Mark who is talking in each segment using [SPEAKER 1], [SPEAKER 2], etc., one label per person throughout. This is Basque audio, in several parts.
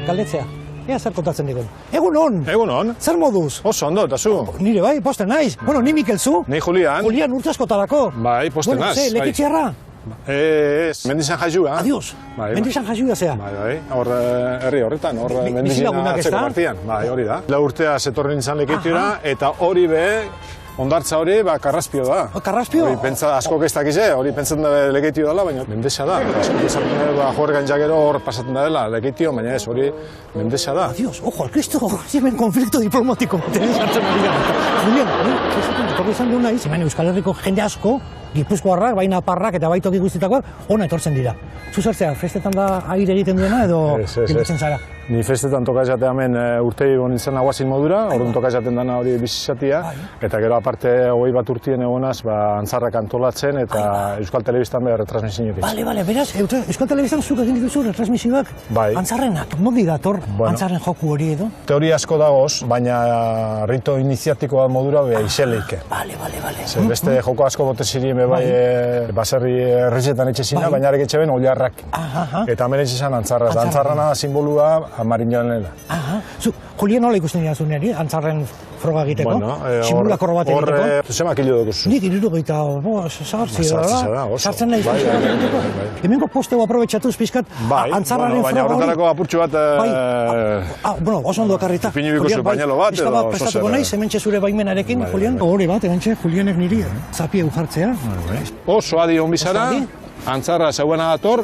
[SPEAKER 1] galdetzea. Ea zer kontatzen digun. Egun on!
[SPEAKER 2] Egun on.
[SPEAKER 1] Zer moduz?
[SPEAKER 2] Oso ondo, eta zu?
[SPEAKER 1] Nire bai, posten naiz. Bueno, ni Mikel zu?
[SPEAKER 2] Ni Julian.
[SPEAKER 1] Julian urte askotarako.
[SPEAKER 2] Bai, posten naiz.
[SPEAKER 1] Bueno, lekitxarra?
[SPEAKER 2] Ez, Mendizan jazua.
[SPEAKER 1] Adios. Mendizan jazua zea.
[SPEAKER 2] Bai, hor herri horretan, hor Mendizan atzeko partian. Bai, hori da. La urtea zetorri nintzen lekitiora, eta hori be, ondartza hori, Karraspio da.
[SPEAKER 1] Karraspio?
[SPEAKER 2] Hori pentsa asko geztakize, hori pentsatzen da lekitio dela, baina Mendesa da. Asko esaten da, joergan jakero hor pasatzen da dela lekitio, baina ez, hori Mendesa da.
[SPEAKER 1] Adios, ojo, al Cristo, hemen konflikto diplomatiko. Julian, etorri izan du naiz, hemen Euskal Herriko jende asko, Gipuzkoarrak, baina parrak eta baitoki guztitakoak, ona etortzen dira. Zuzertzea, festetan da aire egiten duena edo pilotzen zara?
[SPEAKER 2] Ni festetan toka esatea hemen urtei nintzen nagoazin modura, orduan toka esaten dana hori bizizatia, eta gero aparte 21 urtien egonaz antzarrak antolatzen eta Euskal Telebistan behar retransmisioekin.
[SPEAKER 1] Bale, beraz, Euskal Telebistan zuk egin dituzu retransmisioak antzarrenak. Nondi dator antzarren joku hori edo?
[SPEAKER 2] Teoria asko dagoz, baina rito iniziatiko bat modura beha izeleike.
[SPEAKER 1] Bale.
[SPEAKER 2] Beste joko asko bote zirien bai baserri errezetan etxezina, baina arek etxe ben oliarrak. Eta hemen etxezan antzarra. Antzarrana simbolua Marinjoanela.
[SPEAKER 1] Julian nola ikusten dira zuneri, antzarren froga egiteko? Simulakor bat egiteko?
[SPEAKER 2] Hor, zema kilio dukuzu?
[SPEAKER 1] Nik 68 sartzen nahi egiteko. Hemengo posteu aprobetxatuz pizkat antzarraren froga hori. Baina
[SPEAKER 2] horretarako apurtxu bat...
[SPEAKER 1] Bueno, oso ondo akarrita.
[SPEAKER 2] Ipini bikuzu pañalo bat edo...
[SPEAKER 1] Bizka bat prestatuko nahiz, hemen txezure baimenarekin, Julian. Hori bat, hemen Julianek niri, zapie ujartzea.
[SPEAKER 2] Oso adi hon bizara. Antzarra zeuena dator,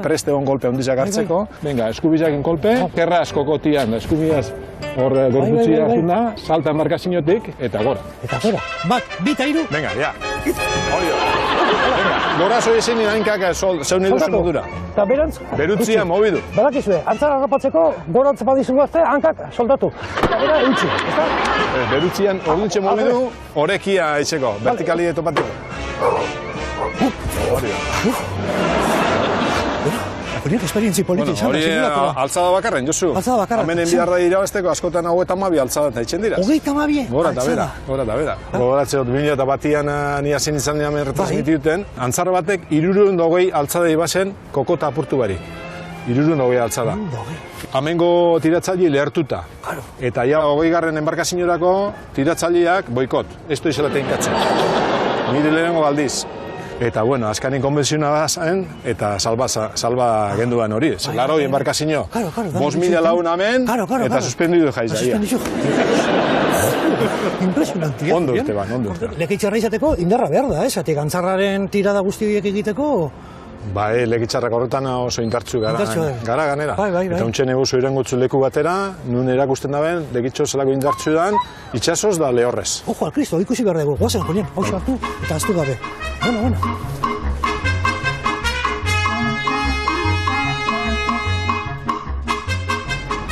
[SPEAKER 2] preste on golpe ondizak hartzeko. Venga, eskubizakin kolpe, kerra askoko tian, eskubiaz hor gorputzi azuna, salta markazinotik, eta gora.
[SPEAKER 1] Eta gora. Bat, bita iru.
[SPEAKER 2] Venga, ja. Venga, gora zoi ezin inainkak zeun iduzu modura.
[SPEAKER 1] Eta berantz?
[SPEAKER 2] Berutzia mobidu.
[SPEAKER 1] Badakizue, antzarra harrapatzeko gorantz badizu gazte, hankak soldatu. Eta bera, eutxi, ezta?
[SPEAKER 2] Berutzian ordutxe mobidu, orekia eitzeko, vertikali etopatiko. Hori da.
[SPEAKER 1] Horiek esperientzi politi izan.
[SPEAKER 2] Hori altzada bakarren, Josu.
[SPEAKER 1] Altzada bakarren.
[SPEAKER 2] Hemen enbiar da irabazteko askotan 32 altzada eta itxen diraz.
[SPEAKER 1] 32?
[SPEAKER 2] Gora eta bera. Gogoratzea dut 2001an ni hasi nintzen hemen retransmitituten. Antzar batek 320 altzada ibazen kokota apurtu barik. 320 altzada. Hemengo tiratzaile lehertuta. Eta ja 20. Enbarkazinorako tiratzaileak boikot. Ez du izela teinkatzen. Nire lehenengo galdiz. Eta, bueno, azkanin konbentzionala zen, eta salba genduan hori. Laro, enbarkazino. 5.000 lagun hemen, eta suspendidu jaiza.
[SPEAKER 1] Impresionantia.
[SPEAKER 2] Ondo urte ban, ondo urte.
[SPEAKER 1] Lekitxarra izateko indarra behar da, zatik antzarraren tirada guzti horiek egiteko...
[SPEAKER 2] Bai, lekitxarrak horretan oso indartzu gara ganera. Eta untxen eguzu irengutzu leku batera, nun erakusten daben, lekitxo zelako indartzu dan, itxasoz da lehorrez.
[SPEAKER 1] Ojo, al Cristo, ikusi behar dugu. Guazen, Julian, hau hartu eta aztu gabe. Bueno.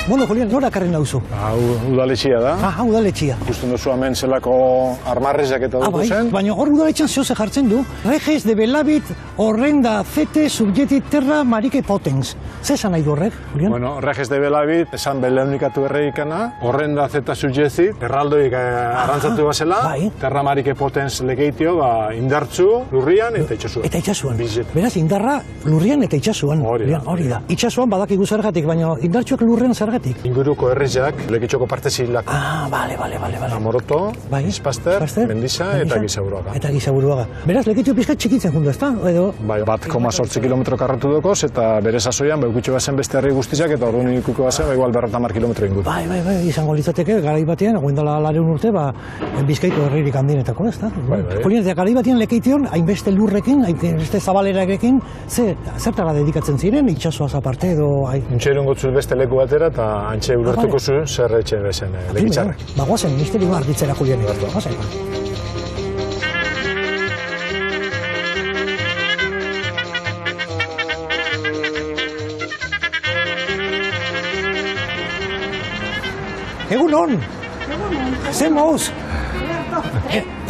[SPEAKER 1] Bueno, Julian, nora karren nauzu?
[SPEAKER 2] Udaletxia da.
[SPEAKER 1] Udaletxia.
[SPEAKER 2] Ikusten duzu hemen zelako armarrezak eta dugu zen.
[SPEAKER 1] Baina hor udaletxean zehoze jartzen du. Reges de Belavit, horrenda fete subjetit terra marike potens. Zer esan nahi du horrek, Julian?
[SPEAKER 2] Bueno, Reges de Belavit, esan beleunikatu erreikana, horrenda zeta subjetit, erraldoik arrantzatu bazela, terra marike potens legeitio, indartzu, lurrian eta itxasuan.
[SPEAKER 1] Eta itxasuan. Beraz, indarra lurrian eta itxasuan. Hori da. Itxasuan badakigu zergatik, baina indartsuak lurrian zergatik.
[SPEAKER 2] Inguruko herrizak, lekitxoko parte zilak.
[SPEAKER 1] Bale.
[SPEAKER 2] Amoroto, Izpaster, Mendiza eta
[SPEAKER 1] Gizaburuaga. Beraz, lekitxo pizkat txikitzen jundu, ezta?
[SPEAKER 2] Bai, 1,8 kilometro karratu dokoz, eta bere sasoian, ukutxo bazen beste herri guztizak, eta orduan ikuko bazen, igual 200 kilometro inguru.
[SPEAKER 1] Bai, izango litzateke, garai batean, goindala 200 urte, Bizkaiko herririk handinetako, ezta? Julian, garai batean lekeition, hainbeste lurrekin, hainbeste zabalerarekin, zertara dedikatzen ziren, itxasoaz aparte edo...
[SPEAKER 2] Untxerun gotzuz beste leku batera, eta antxe ulertuko zuen zer etxe bezen lekitxarrak.
[SPEAKER 1] Guazen, misterio argitzera Julian. Guazen. Egun hon! Zer mauz?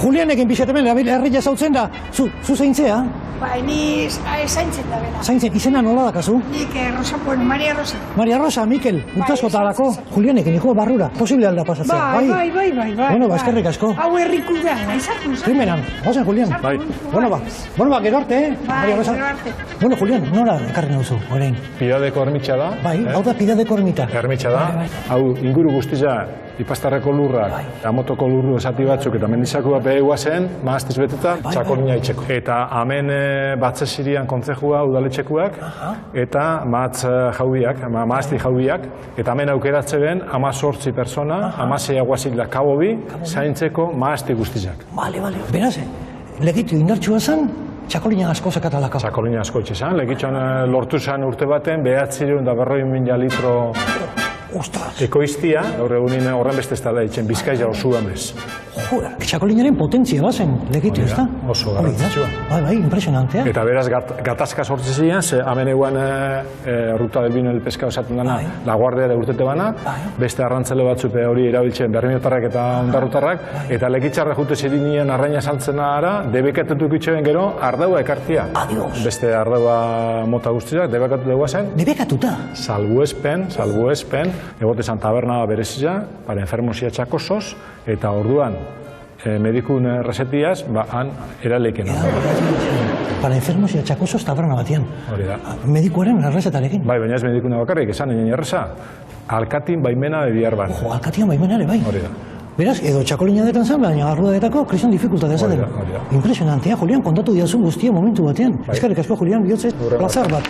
[SPEAKER 1] Julianekin pixetemen, herri jazautzen da, zu zeintzea?
[SPEAKER 3] Bai, ni zaintzen da bera.
[SPEAKER 1] Zaintzen, izena nola dakazu?
[SPEAKER 3] Nik Rosa, Maria Rosa.
[SPEAKER 1] Maria Rosa, Mikel, urtaskotarako, Julianek, niko barrura, posible alda pasatzea.
[SPEAKER 3] Bai.
[SPEAKER 1] Bueno, eskerrik asko.
[SPEAKER 3] Hau herriku da, izartu.
[SPEAKER 1] Primeran, gozen, Julian.
[SPEAKER 2] Bai.
[SPEAKER 1] Bueno, ba, gero arte, Maria Rosa.
[SPEAKER 3] Gero arte.
[SPEAKER 1] Bueno, Julian, nola ekarri nauzu, orain?
[SPEAKER 2] Pidadeko ermitxa da.
[SPEAKER 1] Bai, hau da Pidadeko ermita.
[SPEAKER 2] Ermitxa da. Hau, inguru guztia, Ipastarreko lurrak, Amotoko lurru esati batzuk eta mendizakua behegua zen, maaztiz beteta, Txakolina itxeko. Eta hemen batze sirian kontzejua udaletxekuak, eta maazti jaubiak, eta hemen aukeratze ben 18 persona, 16 aguazila kabobi, zaintzeko maazti guztiak.
[SPEAKER 1] Bale. Beraz, legitio indartsua zen, Txakolina asko zakatalako.
[SPEAKER 2] Txakolina asko itxezan, legitxon lortu zen urte baten, 940.000 litro
[SPEAKER 1] Ostras!
[SPEAKER 2] ekoiztia, gaur egunin horren beste ez da itxen Bizkaia osua bez.
[SPEAKER 1] Joder, Txakolinaren potentzia bazen, legitio, ez da?
[SPEAKER 2] Oso garrantzitsua.
[SPEAKER 1] Bai, impresionantea.
[SPEAKER 2] Eta beraz, gatazka sortze ziren, ze hemen eguan Ruta del Vino el Pescado esaten dana, La Guardia ere urtete bana, beste arrantzale batzute hori erabiltzen berrimiotarrak eta ondarrutarrak, eta lekitzarra jute zirinien arraina saltzen ara, debekatetuk itxoen gero, ardaua ekartia.
[SPEAKER 1] Adios.
[SPEAKER 2] Beste ardaua mota guztiak, debekatu dugu zen.
[SPEAKER 1] Debekatuta.
[SPEAKER 2] Salbuespen, egote zan taberna berezia, para enfermosia txakosos, eta orduan, medikun resetiaz, han eralekena.
[SPEAKER 1] Para enfermos y achacosos taberna batian.
[SPEAKER 2] Hori da.
[SPEAKER 1] Medikuaren errezetarekin.
[SPEAKER 2] Bai, baina ez medikuna bakarrik, esan egin erreza, alkatin baimena de bihar ban.
[SPEAKER 1] Jo, alkatian baimenare, bai.
[SPEAKER 2] Hori da.
[SPEAKER 1] Beraz, edo Txakolina dekan zan, baina arrudadetako kristian dificultatea zaten. Impresionantea, Julian, kontatu diazun guztia momentu batean. Eskerrik asko, Julian, bihotze, plazar bat.